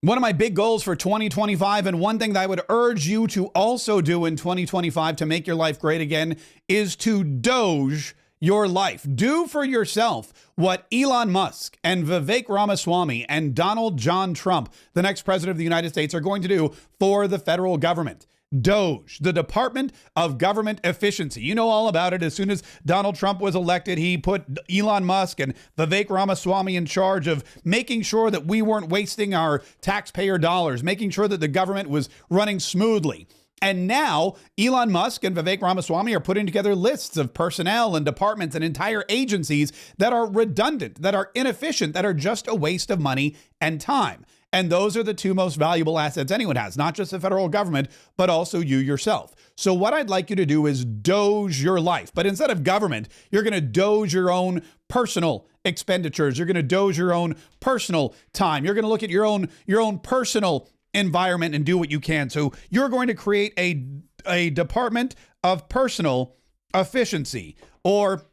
One of my big goals for 2025, and one thing that I would urge you to also do in 2025 to make your life great again, is to Doge your life. Do for yourself what Elon Musk and Vivek Ramaswamy and Donald John Trump, the next president of the United States, are going to do for the federal government. Doge, the Department of Government Efficiency. You know all about it. As soon as Donald Trump was elected, he put Elon Musk and Vivek Ramaswamy in charge of making sure that we weren't wasting our taxpayer dollars, making sure that the government was running smoothly. And now Elon Musk and Vivek Ramaswamy are putting together lists of personnel and departments and entire agencies that are redundant, that are inefficient, that are just a waste of money and time. And those are the two most valuable assets anyone has, not just the federal government, but also you yourself. So what I'd like you to do is Doge your life. But instead of government, you're going to Doge your own personal expenditures. You're going to Doge your own personal time. You're going to look at your own personal environment and do what you can. So you're going to create a department of personal efficiency. Or,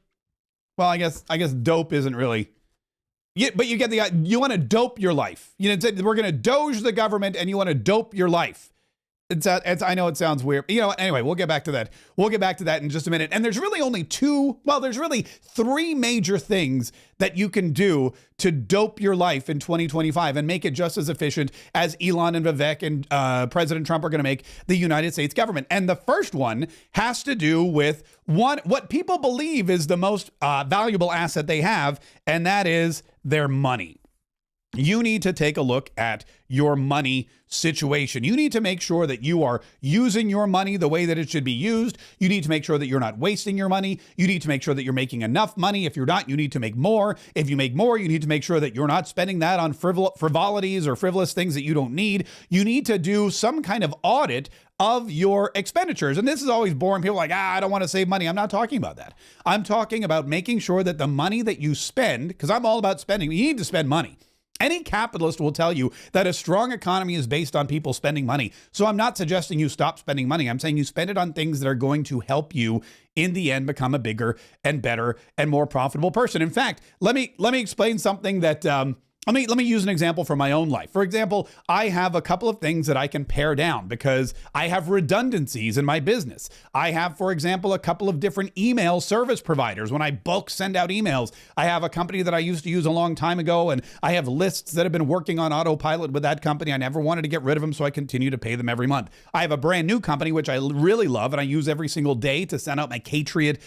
well, I guess dope isn't really... Yeah, but you get you want to dope your life. You know, we're going to Doge the government and you want to dope your life. I know it sounds weird. You know, anyway, we'll get back to that. We'll get back to that in just a minute. And there's really only there's really three major things that you can do to dope your life in 2025 and make it just as efficient as Elon and Vivek and President Trump are going to make the United States government. And the first one has to do with what people believe is the most valuable asset they have, and that is their money. You need to take a look at your money situation. You need to make sure that you are using your money the way that it should be used. You need to make sure that you're not wasting your money. You need to make sure that you're making enough money. If you're not, you need to make more. If you make more, you need to make sure that you're not spending that on frivolities or frivolous things that you don't need. You need to do some kind of audit of your expenditures. And this is always boring. People are like, I don't want to save money. I'm not talking about that. I'm talking about making sure that the money that you spend, because I'm all about spending, you need to spend money. Any capitalist will tell you that a strong economy is based on people spending money. So I'm not suggesting you stop spending money. I'm saying you spend it on things that are going to help you in the end become a bigger and better and more profitable person. In fact, let me explain something that let me use an example from my own life. For example, I have a couple of things that I can pare down because I have redundancies in my business. I have, for example, a couple of different email service providers. When I bulk send out emails, I have a company that I used to use a long time ago, and I have lists that have been working on autopilot with that company. I never wanted to get rid of them, so I continue to pay them every month. I have a brand new company, which I really love, and I use every single day to send out my Kayetriot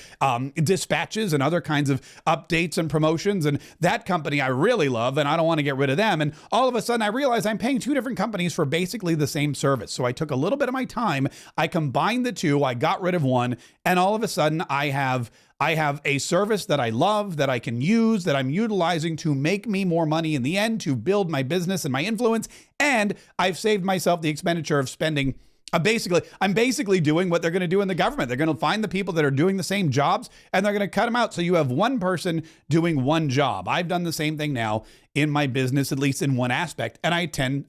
dispatches and other kinds of updates and promotions. And that company I really love, and I don't want to get rid of them. And all of a sudden I realized I'm paying two different companies for basically the same service. So I took a little bit of my time, I combined the two, I got rid of one, and all of a sudden I have a service that I love, that I can use, that I'm utilizing to make me more money in the end, to build my business and my influence. And I've saved myself the expenditure of spending. I'm basically doing what they're going to do in the government. They're going to find the people that are doing the same jobs and they're going to cut them out. So you have one person doing one job. I've done the same thing now in my business, at least in one aspect, and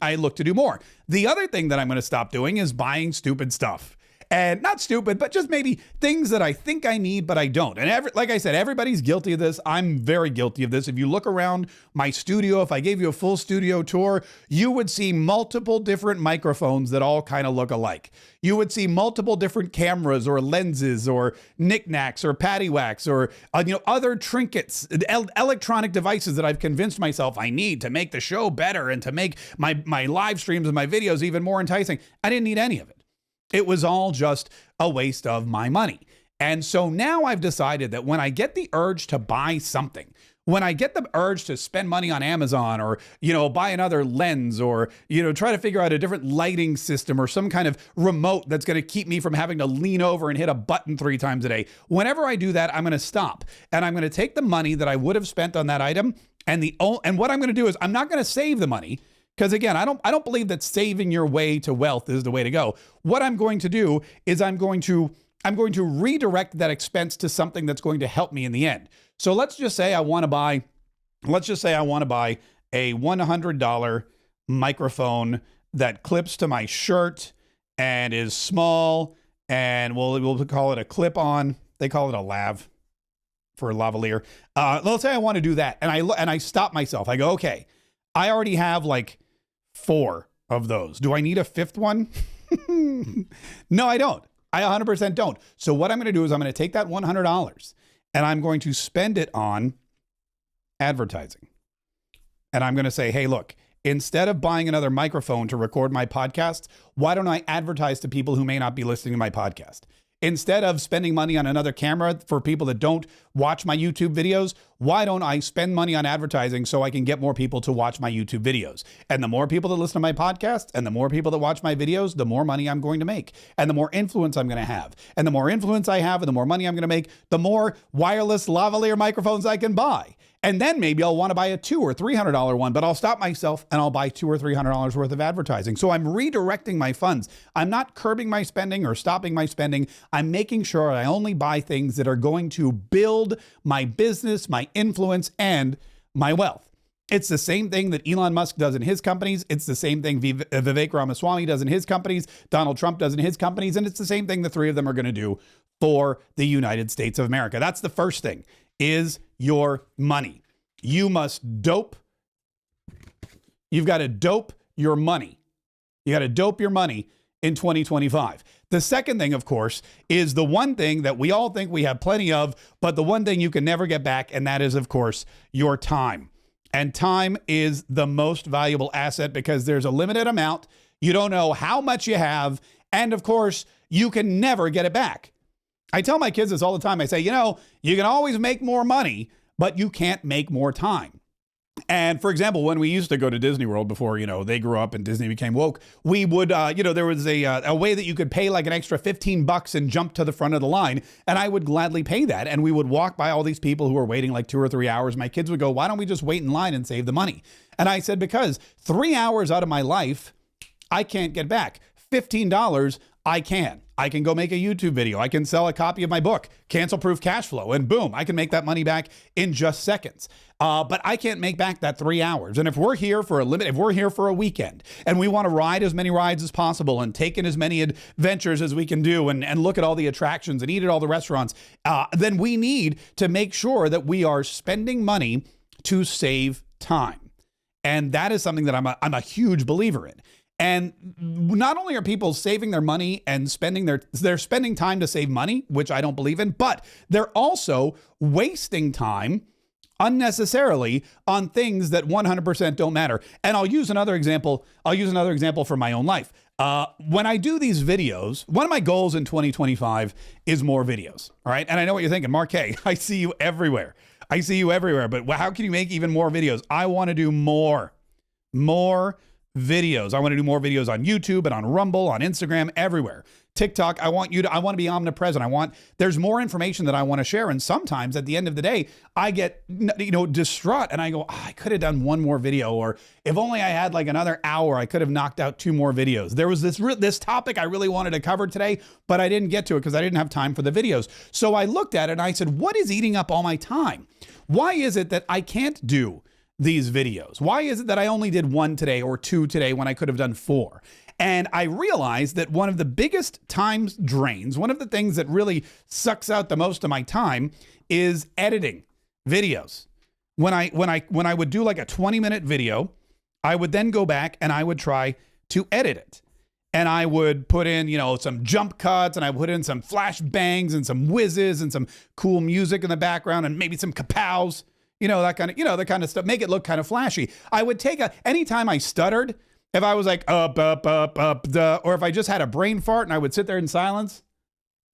I look to do more. The other thing that I'm going to stop doing is buying stupid stuff. And not stupid, but just maybe things that I think I need, but I don't. And like I said, everybody's guilty of this. I'm very guilty of this. If you look around my studio, if I gave you a full studio tour, you would see multiple different microphones that all kind of look alike. You would see multiple different cameras or lenses or knickknacks or paddywhacks or other trinkets, electronic devices that I've convinced myself I need to make the show better and to make my live streams and my videos even more enticing. I didn't need any of it. It was all just a waste of my money. And so now I've decided that when I get the urge to buy something, when I get the urge to spend money on Amazon or, buy another lens or, try to figure out a different lighting system or some kind of remote that's going to keep me from having to lean over and hit a button 3 times a day. Whenever I do that, I'm going to stop and I'm going to take the money that I would have spent on that item. And what I'm going to do is I'm not going to save the money. Because again, I don't believe that saving your way to wealth is the way to go. What I'm going to do is I'm going to redirect that expense to something that's going to help me in the end. So let's just say I want to buy a $100 microphone that clips to my shirt and is small, and we'll call it a clip-on. They call it a lav for a lavalier. Let's say I want to do that, and I stop myself. I go, okay, I already have like 4 of those. Do I need a 5th one? No, I don't. I 100% don't. So what I'm going to do is I'm going to take that $100 and I'm going to spend it on advertising. And I'm going to say, hey, look, instead of buying another microphone to record my podcast, why don't I advertise to people who may not be listening to my podcast? Instead of spending money on another camera for people that don't watch my YouTube videos, why don't I spend money on advertising so I can get more people to watch my YouTube videos? And the more people that listen to my podcast and the more people that watch my videos, the more money I'm going to make and the more influence I'm going to have. And the more influence I have and the more money I'm going to make, the more wireless lavalier microphones I can buy. And then maybe I'll want to buy a $200 or $300 one, but I'll stop myself and I'll buy $200 or $300 worth of advertising. So I'm redirecting my funds. I'm not curbing my spending or stopping my spending. I'm making sure I only buy things that are going to build my business, my influence, and my wealth. It's the same thing that Elon Musk does in his companies. It's the same thing Vivek Ramaswamy does in his companies. Donald Trump does in his companies. And it's the same thing the three of them are going to do for the United States of America. That's the first thing, is your money. You must dope. You've got to dope your money. You got to dope your money in 2025. The second thing, of course, is the one thing that we all think we have plenty of, but the one thing you can never get back, and that is, of course, your time. And time is the most valuable asset because there's a limited amount. You don't know how much you have. And of course, you can never get it back. I tell my kids this all the time. I say, you know, you can always make more money, but you can't make more time. And for example, when we used to go to Disney World before, you know, they grew up and Disney became woke, we would, there was a way that you could pay like an extra $15 and jump to the front of the line. And I would gladly pay that. And we would walk by all these people who were waiting like 2 or 3 hours. My kids would go, why don't we just wait in line and save the money? And I said, because 3 hours out of my life, I can't get back. $15, I can. I can go make a YouTube video. I can sell a copy of my book, Cancel Proof Cash Flow, and boom, I can make that money back in just seconds. But I can't make back that 3 hours. And if we're here for if we're here for a weekend and we want to ride as many rides as possible and take in as many adventures as we can do and look at all the attractions and eat at all the restaurants, then we need to make sure that we are spending money to save time. And that is something that I'm a huge believer in. And not only are people saving their money and they're spending time to save money, which I don't believe in, but they're also wasting time unnecessarily on things that 100% don't matter. And I'll use another example. From my own life. When I do these videos, one of my goals in 2025 is more videos. All right. And I know what you're thinking, Mark Kaye, I see you everywhere. But how can you make even more videos? I want to do more videos. I want to do more videos on YouTube and on Rumble, on Instagram, everywhere. TikTok. I want to be omnipresent. There's more information that I want to share. And sometimes at the end of the day, I get, distraught and I go, I could have done one more video, or if only I had like another hour, I could have knocked out 2 more videos. There was this topic I really wanted to cover today, but I didn't get to it because I didn't have time for the videos. So I looked at it and I said, what is eating up all my time? Why is it that I can't do these videos? Why is it that I only did 1 today or 2 today when I could have done 4? And I realized that one of the biggest time drains, one of the things that really sucks out the most of my time, is editing videos. When I would do like a 20-minute video, I would then go back and I would try to edit it. And I would put in, some jump cuts, and I put in some flash bangs and some whizzes and some cool music in the background and maybe some kapows. That kind of stuff, make it look kind of flashy. I would take anytime I stuttered, if I was like, up, or if I just had a brain fart and I would sit there in silence,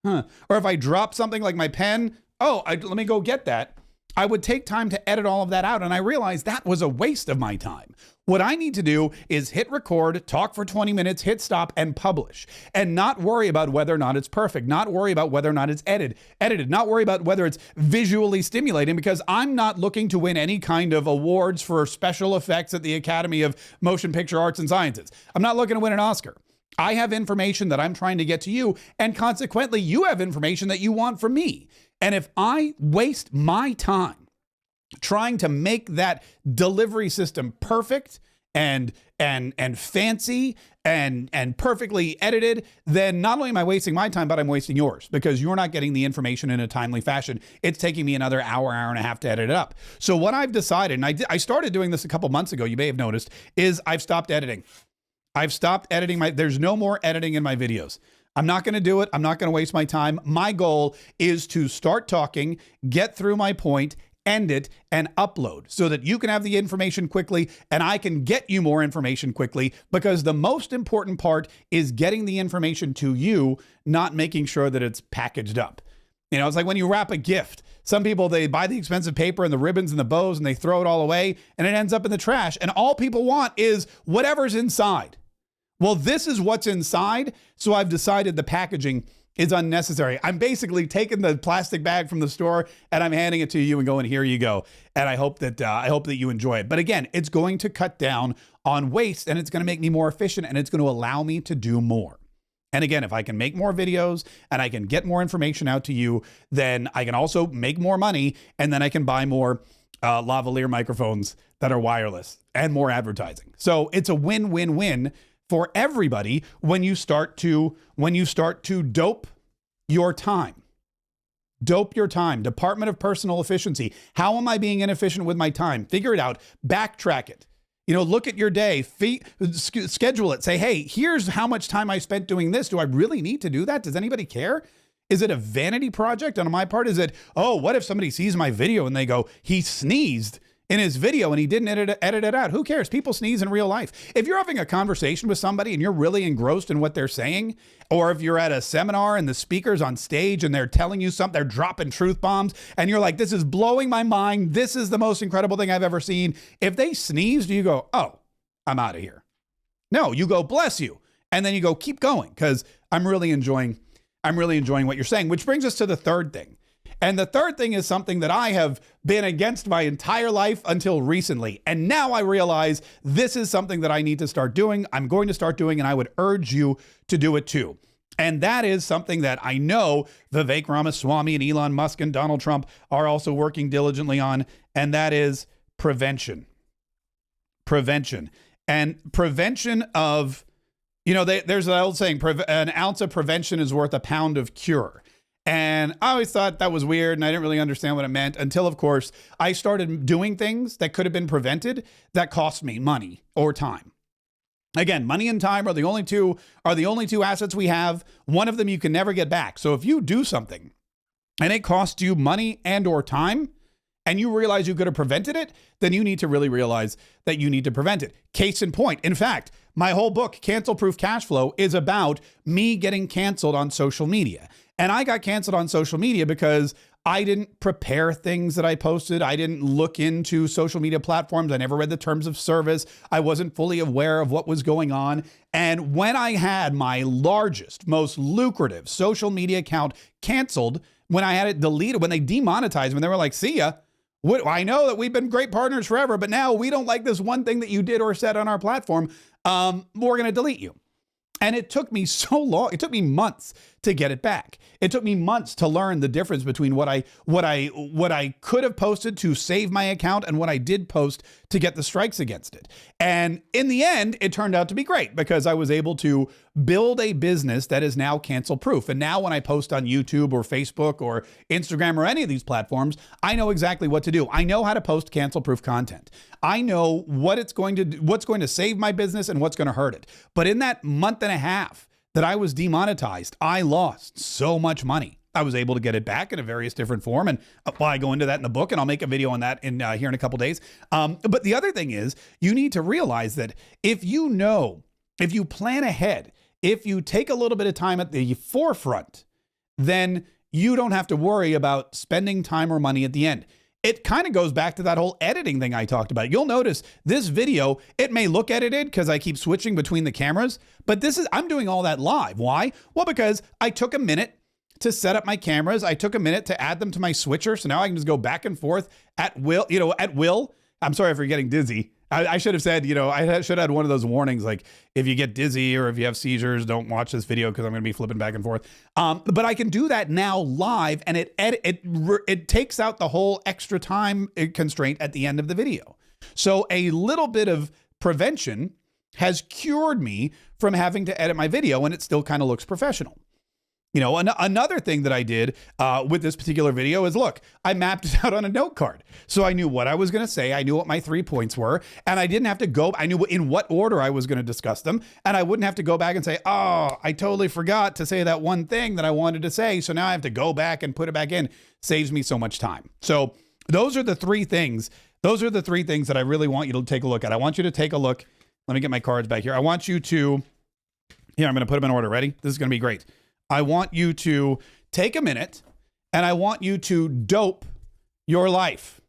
or if I dropped something like my pen, let me go get that. I would take time to edit all of that out. And I realized that was a waste of my time. What I need to do is hit record, talk for 20 minutes, hit stop, and publish. And not worry about whether or not it's perfect. Not worry about whether or not it's edited. Not worry about whether it's visually stimulating, because I'm not looking to win any kind of awards for special effects at the Academy of Motion Picture Arts and Sciences. I'm not looking to win an Oscar. I have information that I'm trying to get to you, and consequently, you have information that you want from me. And if I waste my time trying to make that delivery system perfect and and fancy and perfectly edited, then not only am I wasting my time, but I'm wasting yours because you're not getting the information in a timely fashion. It's taking me another hour and a half to edit it up. So what I've decided, and I started doing this a couple months ago, you may have noticed, is I've stopped editing. I've stopped editing there's no more editing in my videos. I'm not going to do it. I'm not going to waste my time. My goal is to start talking, get through my point, end it, and upload so that you can have the information quickly and I can get you more information quickly, because the most important part is getting the information to you, not making sure that it's packaged up. You know, it's like when you wrap a gift. Some people, they buy the expensive paper and the ribbons and the bows and they throw it all away and it ends up in the trash. And all people want is whatever's inside. Well, this is what's inside. So I've decided the packaging is unnecessary. I'm basically taking the plastic bag from the store and I'm handing it to you and going, here you go. And I hope that you enjoy it. But again, it's going to cut down on waste and it's going to make me more efficient and it's going to allow me to do more. And again, if I can make more videos and I can get more information out to you, then I can also make more money and then I can buy more lavalier microphones that are wireless and more advertising. So it's a win-win-win for everybody when you start to dope your time. Dope your time. Department of Personal Efficiency. How am I being inefficient with my time? Figure it out. Backtrack it. You know, look at your day, schedule it. Say, hey, here's how much time I spent doing this. Do I really need to do that? Does anybody care? Is it a vanity project on my part? Is it, oh, what if somebody sees my video and they go, he sneezed in his video and he didn't edit it out? Who cares? People sneeze in real life. If you're having a conversation with somebody and you're really engrossed in what they're saying, or if you're at a seminar and the speaker's on stage and they're telling you something, they're dropping truth bombs and you're like, this is blowing my mind. This is the most incredible thing I've ever seen. If they sneeze, do you go, oh, I'm out of here? No, you go, bless you. And then you go, keep going, because I'm really enjoying what you're saying, which brings us to the third thing. And the third thing is something that I have been against my entire life until recently. And now I realize this is something that I need to start doing. I'm going to start doing, and I would urge you to do it too. And that is something that I know Vivek Ramaswamy and Elon Musk and Donald Trump are also working diligently on. And that is prevention. Prevention. And prevention of, you know, there's an old saying, an ounce of prevention is worth a pound of cure. And I always thought that was weird and I didn't really understand what it meant until, of course, I started doing things that could have been prevented that cost me money or time. Again, money and time are the only two assets we have. One of them you can never get back. So if you do something and it costs you money and or time and you realize you could have prevented it, then you need to really realize that you need to prevent it. Case in point. In fact, my whole book, Cancel Proof Cash Flow, is about me getting canceled on social media. And I got canceled on social media because I didn't prepare things that I posted. I didn't look into social media platforms. I never read the terms of service. I wasn't fully aware of what was going on. And when I had my largest, most lucrative social media account canceled, when I had it deleted, when they demonetized, when they were like, see ya, I know that we've been great partners forever, but now we don't like this one thing that you did or said on our platform. We're going to delete you. And it took me so long. It took me months to get it back. It took me months to learn the difference between what I could have posted to save my account and what I did post to get the strikes against it. And in the end, it turned out to be great because I was able to build a business that is now cancel proof. And now when I post on YouTube or Facebook or Instagram or any of these platforms, I know exactly what to do. I know how to post cancel proof content. I know what it's going to do, what's going to save my business and what's going to hurt it. But in that month and a half that I was demonetized, I lost so much money. I was able to get it back in a various different form. And I go into that in the book and I'll make a video on that here in a couple days. But the other thing is you need to realize that if you plan ahead, if you take a little bit of time at the forefront, then you don't have to worry about spending time or money at the end. It kind of goes back to that whole editing thing I talked about. You'll notice this video, it may look edited because I keep switching between the cameras, but I'm doing all that live. Why? Well, because I took a minute to set up my cameras. I took a minute to add them to my switcher. So now I can just go back and forth at will, at will. I'm sorry for getting dizzy. I should have said, I should have had one of those warnings, like if you get dizzy or if you have seizures, don't watch this video because I'm going to be flipping back and forth. But I can do that now live, and it takes out the whole extra time constraint at the end of the video. So a little bit of prevention has cured me from having to edit my video, and it still kind of looks professional. You know, another thing that I did with this particular video is, look, I mapped it out on a note card. So I knew what I was going to say. I knew what my 3 points were, and I didn't have to go. I knew in what order I was going to discuss them, and I wouldn't have to go back and say, oh, I totally forgot to say that one thing that I wanted to say. So now I have to go back and put it back in. Saves me so much time. So those are the 3 things. Those are the 3 things that I really want you to take a look at. I want you to take a look. Let me get my cards back here. I want you to, here, I'm going to put them in order. Ready? This is going to be great. I want you to take a minute, and I want you to dope your life.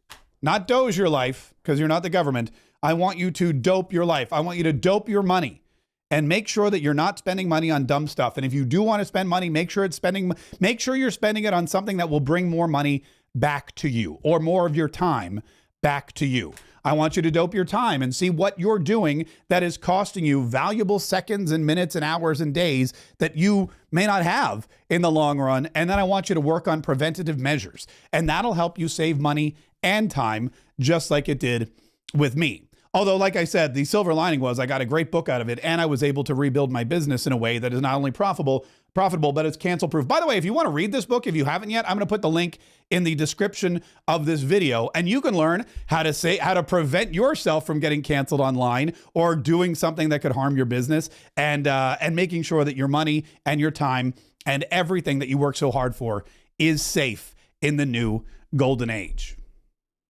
Not doge your life, because you're not the government. I want you to dope your life. I want you to dope your money and make sure that you're not spending money on dumb stuff. And if you do want to spend money, make sure you're spending it on something that will bring more money back to you, or more of your time back to you. I want you to dope your time and see what you're doing that is costing you valuable seconds and minutes and hours and days that you may not have in the long run. And then I want you to work on preventative measures, and that'll help you save money and time, just like it did with me. Although, like I said, the silver lining was I got a great book out of it, and I was able to rebuild my business in a way that is not only profitable, but it's cancel proof. By the way, if you want to read this book, if you haven't yet, I'm going to put the link in the description of this video, and you can learn how to prevent yourself from getting canceled online or doing something that could harm your business, and making sure that your money and your time and everything that you work so hard for is safe in the new golden age.